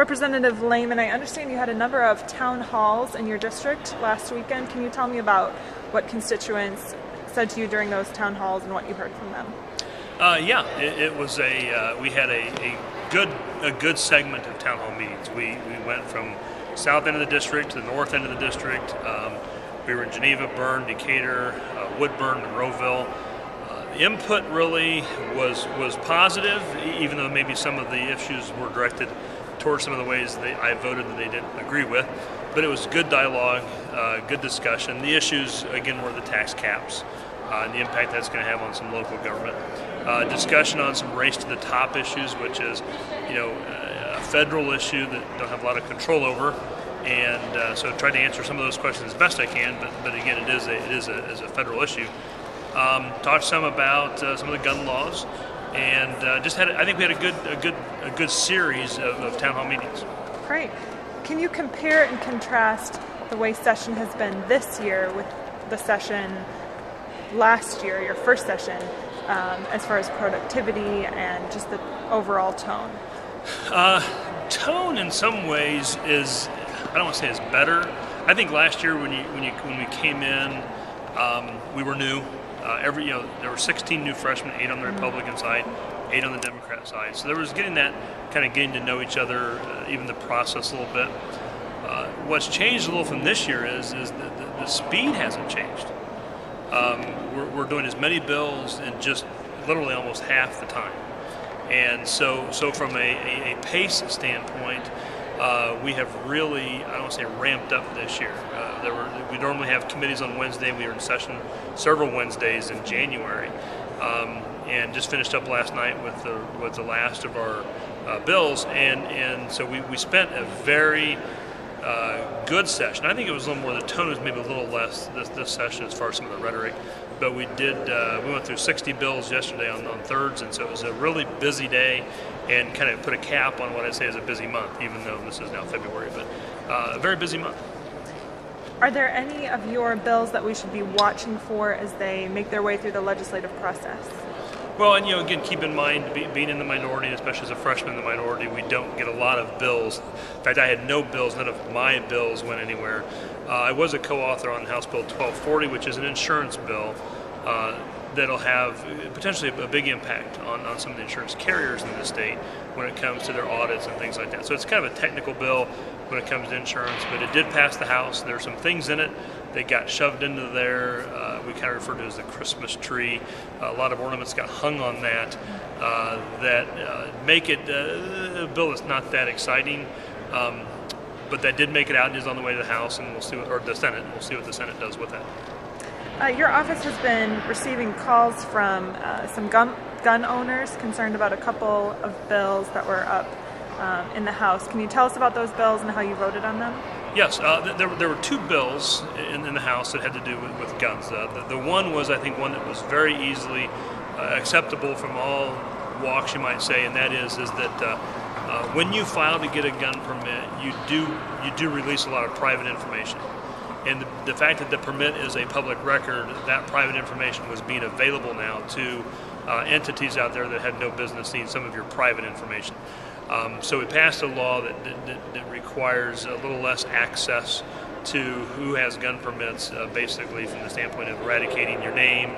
Representative Lehman, I understand you had a number of town halls in your district last weekend. Can you tell me about what constituents said to you during those town halls and what you heard from them? Yeah, it was we had a good segment of town hall meetings. We went from south end of the district to the north end of the district. We were in Geneva, Berne, Decatur, Woodburn, Monroeville. The input really was positive, even though maybe some of the issues were directed towards some of the ways I voted that they didn't agree with. But it was good dialogue, good discussion. The issues, again, were the tax caps and the impact that's going to have on some local government. Discussion on some race to the top issues, which is, a federal issue that don't have a lot of control over. And so try to answer some of those questions as best I can, but again, it is a federal issue. Talked some about some of the gun laws, and I think we had a good series of town hall meetings. Great. Can you compare and contrast the way session has been this year with the session last year, your first session, as far as productivity and just the overall tone? Tone in some ways is, I don't want to say it's better. I think last year when we came in, we were new. There were 16 new freshmen, 8 on the Republican side, 8 on the Democrat side. So there was getting to know each other, even the process a little bit. What's changed a little from this year is that the speed hasn't changed. We're doing as many bills in just literally almost half the time. And so from a pace standpoint, we have really, I don't want to say ramped up this year. We normally have committees on Wednesday. We were in session several Wednesdays in January, and just finished up last night with the last of our bills. And so we spent a very good session. I think it was a little more, the tone was maybe a little less this session as far as some of the rhetoric. But we went through 60 bills yesterday on thirds, and so it was a really busy day and kind of put a cap on what I'd say is a busy month, even though this is now February, but a very busy month. Are there any of your bills that we should be watching for as they make their way through the legislative process? Well, and again, keep in mind, being in the minority, especially as a freshman in the minority, we don't get a lot of bills. In fact, I had no bills. None of my bills went anywhere. I was a co-author on House Bill 1240, which is an insurance bill that'll have potentially a big impact on some of the insurance carriers in the state when it comes to their audits and things like that. So it's kind of a technical bill when it comes to insurance, but it did pass the House. There are some things in it that got shoved into there. We kind of refer to as the Christmas tree. A lot of ornaments got hung on that make it a bill that's not that exciting. But that did make it out and is on the way to the House, and we'll see the Senate. We'll see what the Senate does with that. Your office has been receiving calls from some gun owners concerned about a couple of bills that were up in the House. Can you tell us about those bills and how you voted on them? Yes, there were 2 bills in the House that had to do with guns. The one was, I think, one that was very easily acceptable from all walks, you might say, and that is that when you file to get a gun permit, you do release a lot of private information. And the fact that the permit is a public record, that private information was being available now to entities out there that had no business seeing some of your private information. So we passed a law that requires a little less access to who has gun permits, basically from the standpoint of eradicating your name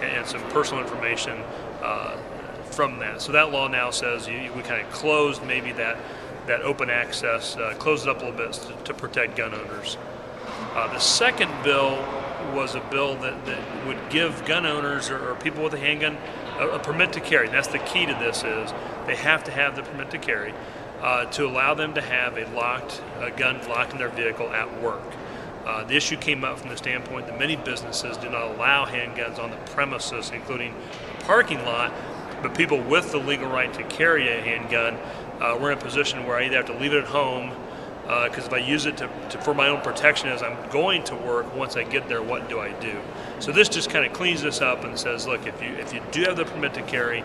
and some personal information from that. So that law now says we kind of closed maybe that open access, closed it up a little bit to protect gun owners. The second bill was a bill that would give gun owners or people with a handgun a permit to carry. And that's the key to this is they have to have the permit to carry to allow them to have a gun locked in their vehicle at work. The issue came up from the standpoint that many businesses do not allow handguns on the premises, including the parking lot, but people with the legal right to carry a handgun, we're in a position where I either have to leave it at home, because if I use it for my own protection as I'm going to work, once I get there, what do I do? So this just kind of cleans this up and says, look, if you do have the permit to carry,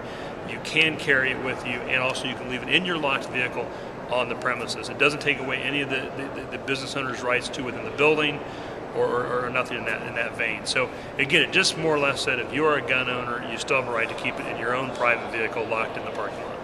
you can carry it with you, and also you can leave it in your locked vehicle on the premises. It doesn't take away any of the business owner's rights to within the building or nothing in that vein. So again, it just more or less said if you are a gun owner, you still have a right to keep it in your own private vehicle locked in the parking lot.